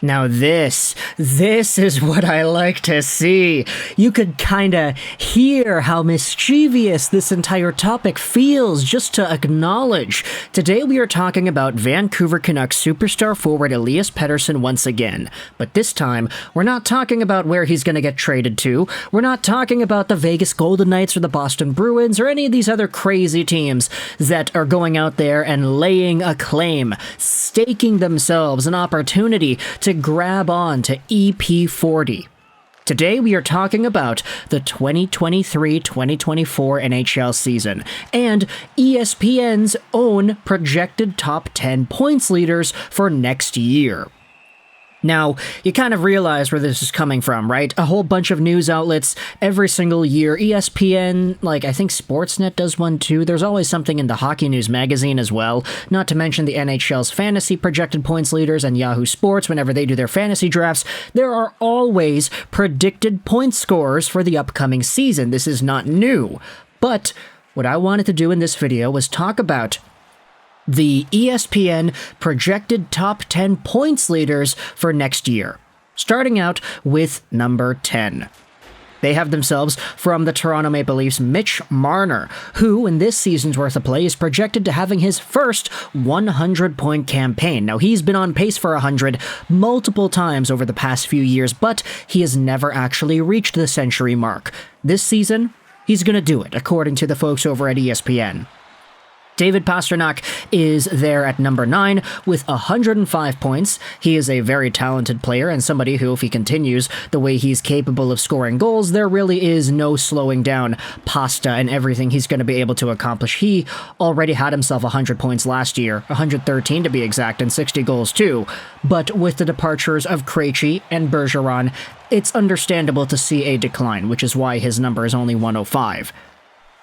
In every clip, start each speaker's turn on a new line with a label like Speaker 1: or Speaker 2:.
Speaker 1: Now this is what I like to see. You could kinda hear how mischievous this entire topic feels just to acknowledge. Today we are talking about Vancouver Canucks superstar forward Elias Pettersson once again. But this time, we're not talking about where he's gonna get traded to. We're not talking about the Vegas Golden Knights or the Boston Bruins or any of these other crazy teams that are going out there and laying a claim, staking themselves an opportunity to grab on to EP40. Today we are talking about the 2023-2024 NHL season and ESPN's own projected top 10 points leaders for next year. Now, you kind of realize where this is coming from, right? A whole bunch of news outlets every single year. ESPN, I think Sportsnet does one too. There's always something in the Hockey News magazine as well. Not to mention the NHL's fantasy projected points leaders and Yahoo Sports whenever they do their fantasy drafts. There are always predicted point scorers for the upcoming season. This is not new. But what I wanted to do in this video was talk about the ESPN projected top 10 points leaders for next year. Starting out with number 10. They have themselves from the Toronto Maple Leafs Mitch Marner, who in this season's worth of play is projected to having his first 100-point campaign. Now, he's been on pace for 100 multiple times over the past few years, but he has never actually reached the century mark. This season, he's going to do it, according to the folks over at ESPN. David Pastrnak is there at number 9 with 105 points. He is a very talented player and somebody who, if he continues the way he's capable of scoring goals, there really is no slowing down Pasta and everything he's going to be able to accomplish. He already had himself 100 points last year, 113 to be exact, and 60 goals too. But with the departures of Krejci and Bergeron, it's understandable to see a decline, which is why his number is only 105.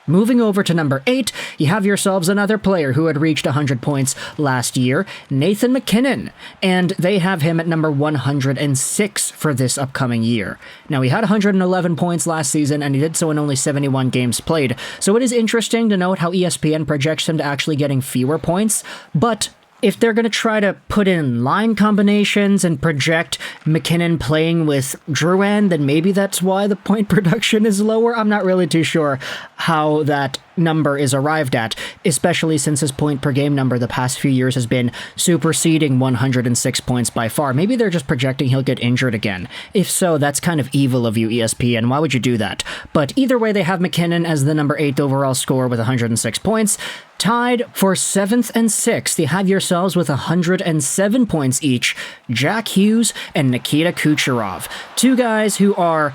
Speaker 1: Moving over to number 8, you have yourselves another player who had reached 100 points last year, Nathan MacKinnon, and they have him at number 106 for this upcoming year. Now, he had 111 points last season, and he did so in only 71 games played, so it is interesting to note how ESPN projects him to actually getting fewer points, but if they're going to try to put in line combinations and project McKinnon playing with Drouin, then maybe that's why the point production is lower. I'm not really too sure how that number is arrived at, especially since his point per game number the past few years has been superseding 106 points by far. Maybe they're just projecting he'll get injured again. If so, that's kind of evil of you, ESPN. Why would you do that? But either way, they have McKinnon as the number 8 overall scorer with 106 points. Tied for 7th and 6th, you have yourselves with 107 points each, Jack Hughes and Nikita Kucherov. Two guys who are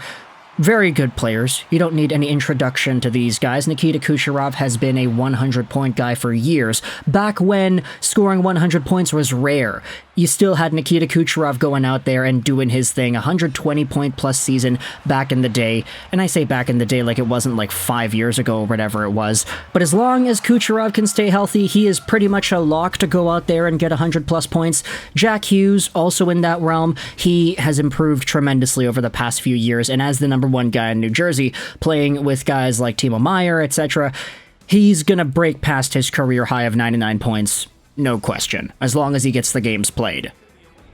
Speaker 1: very good players. You don't need any introduction to these guys. Nikita Kucherov has been a 100-point guy for years. Back when scoring 100 points was rare, you still had Nikita Kucherov going out there and doing his thing. 120-point-plus season back in the day. And I say back in the day like it wasn't like 5 years ago or whatever it was. But as long as Kucherov can stay healthy, he is pretty much a lock to go out there and get 100-plus points. Jack Hughes, also in that realm, he has improved tremendously over the past few years. And as the number 1 guy in New Jersey, playing with guys like Timo Meier, etc., he's gonna break past his career high of 99 points, no question, as long as he gets the games played.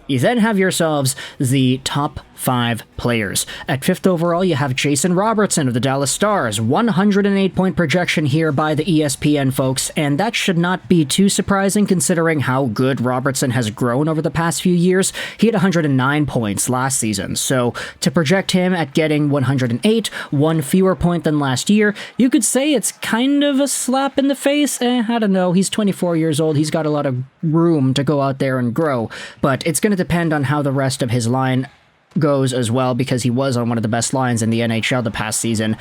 Speaker 1: You then have yourselves the top 5 players. At 5th overall, you have Jason Robertson of the Dallas Stars. 108-point projection here by the ESPN folks, and that should not be too surprising considering how good Robertson has grown over the past few years. He had 109 points last season, so to project him at getting 108, 1 fewer point than last year, you could say it's kind of a slap in the face. I don't know, he's 24 years old, he's got a lot of room to go out there and grow, but it's going to depend on how the rest of his line goes as well, because he was on one of the best lines in the NHL the past season.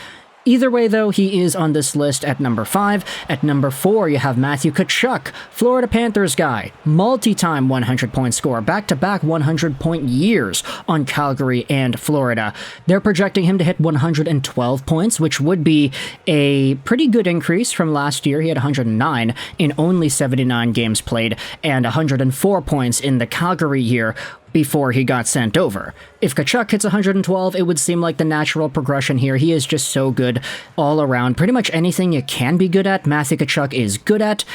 Speaker 1: Either way, though, he is on this list at number 5. At number 4, you have Matthew Tkachuk, Florida Panthers guy, multi-time 100-point scorer, back-to-back 100-point years on Calgary and Florida. They're projecting him to hit 112 points, which would be a pretty good increase from last year. He had 109 in only 79 games played, and 104 points in the Calgary year before he got sent over. If Tkachuk hits 112, it would seem like the natural progression here. He is just so good all around. Pretty much anything you can be good at, Matthew Tkachuk is good at.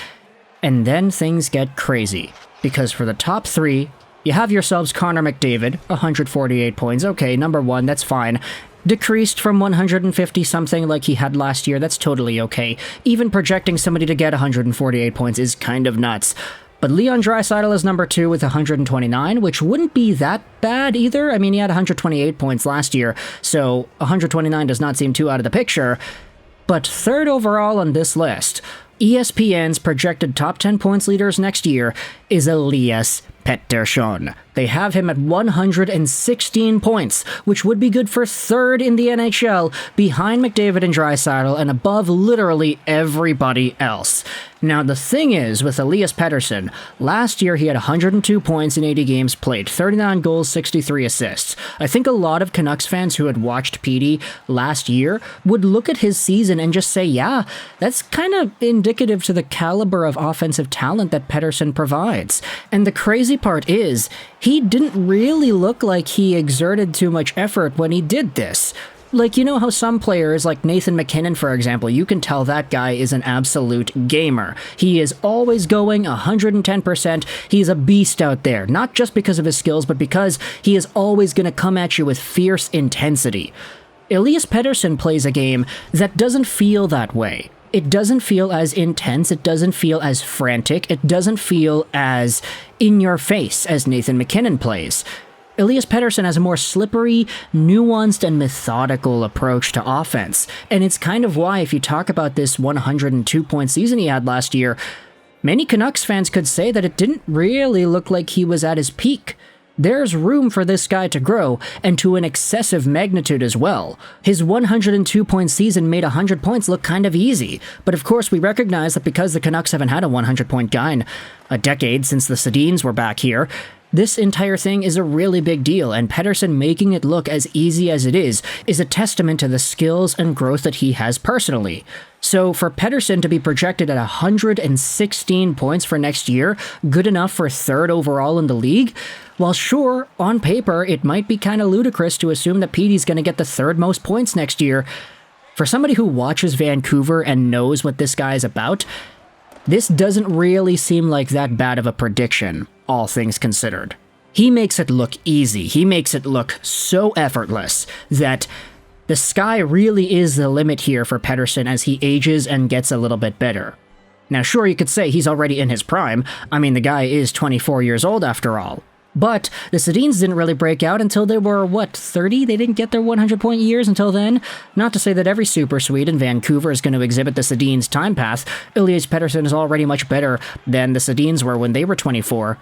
Speaker 1: And then things get crazy, because for the top 3, You have yourselves Connor McDavid, 148 points. Okay, number one, that's fine. Decreased from 150 something like he had last year, that's totally okay. Even projecting somebody to get 148 points is kind of nuts. But Leon Draisaitl is number 2 with 129, which wouldn't be that bad either. I mean, he had 128 points last year, so 129 does not seem too out of the picture. But third overall on this list, ESPN's projected top 10 points leaders next year is Elias Pettersson. They have him at 116 points, which would be good for third in the NHL, behind McDavid and Draisaitl and above literally everybody else. Now, the thing is, with Elias Pettersson, last year he had 102 points in 80 games played, 39 goals, 63 assists. I think a lot of Canucks fans who had watched Petey last year would look at his season and just say, yeah, that's kind of indicative to the caliber of offensive talent that Pettersson provides. And the crazy part is, he didn't really look like he exerted too much effort when he did this. Like, you know how some players, like Nathan MacKinnon, for example, you can tell that guy is an absolute gamer. He is always going 110%. He's a beast out there, not just because of his skills, but because he is always going to come at you with fierce intensity. Elias Pettersson plays a game that doesn't feel that way. It doesn't feel as intense, it doesn't feel as frantic, it doesn't feel as in your face as Nathan MacKinnon plays. Elias Pettersson has a more slippery, nuanced, and methodical approach to offense, and it's kind of why, if you talk about this 102-point season he had last year, many Canucks fans could say that it didn't really look like he was at his peak. There's room for this guy to grow, and to an excessive magnitude as well. His 102-point season made 100 points look kind of easy, but of course we recognize that because the Canucks haven't had a 100-point guy in a decade since the Sedins were back here, this entire thing is a really big deal, and Pettersson making it look as easy as it is a testament to the skills and growth that he has personally. So for Pettersson to be projected at 116 points for next year, good enough for third overall in the league, while sure, on paper, it might be kind of ludicrous to assume that Petey's going to get the third most points next year. For somebody who watches Vancouver and knows what this guy is about, this doesn't really seem like that bad of a prediction, all things considered. He makes it look easy. He makes it look so effortless that the sky really is the limit here for Pettersson as he ages and gets a little bit better. Now, sure, you could say he's already in his prime. I mean, the guy is 24 years old after all. But the Sedins didn't really break out until they were, 30? They didn't get their 100-point years until then? Not to say that every super Swede in Vancouver is going to exhibit the Sedins' time path. Elias Pettersson is already much better than the Sedins were when they were 24.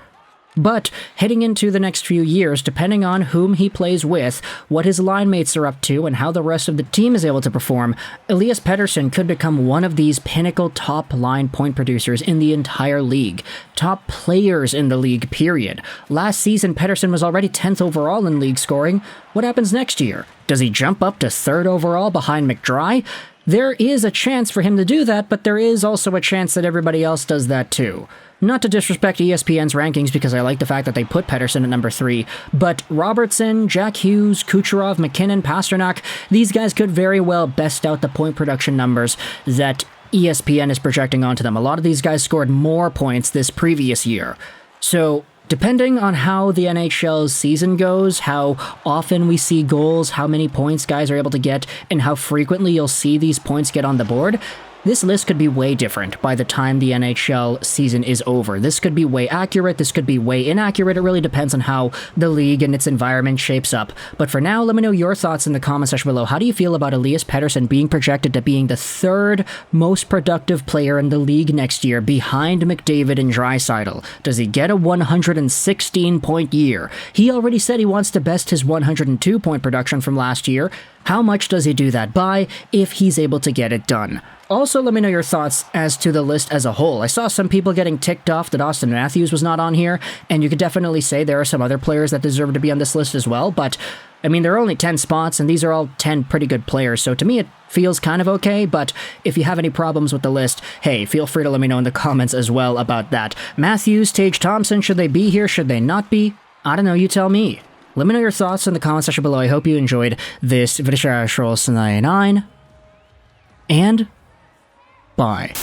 Speaker 1: But heading into the next few years, depending on whom he plays with, what his line mates are up to, and how the rest of the team is able to perform, Elias Pettersson could become one of these pinnacle top-line point producers in the entire league. Top players in the league, period. Last season, Pettersson was already 10th overall in league scoring. What happens next year? Does he jump up to 3rd overall behind McDry? There is a chance for him to do that, but there is also a chance that everybody else does that too. Not to disrespect ESPN's rankings because I like the fact that they put Pettersson at number 3, but Robertson, Jack Hughes, Kucherov, McKinnon, Pasternak, these guys could very well best out the point production numbers that ESPN is projecting onto them. A lot of these guys scored more points this previous year. So, depending on how the NHL's season goes, how often we see goals, how many points guys are able to get, and how frequently you'll see these points get on the board, this list could be way different by the time the NHL season is over. This could be way accurate, this could be way inaccurate. It really depends on how the league and its environment shapes up. But for now, let me know your thoughts in the comment section below. How do you feel about Elias Pettersson being projected to being the 3rd most productive player in the league next year behind McDavid and Draisaitl? Does he get a 116-point year? He already said he wants to best his 102-point production from last year. How much does he do that by if he's able to get it done? Also, let me know your thoughts as to the list as a whole. I saw some people getting ticked off that Austin Matthews was not on here, and you could definitely say there are some other players that deserve to be on this list as well, but, I mean, there are only 10 spots, and these are all 10 pretty good players, so to me it feels kind of okay, but if you have any problems with the list, hey, feel free to let me know in the comments as well about that. Matthews, Tage Thompson, should they be here, should they not be? I don't know, you tell me. Let me know your thoughts in the comment section below. I hope you enjoyed this video. And bye.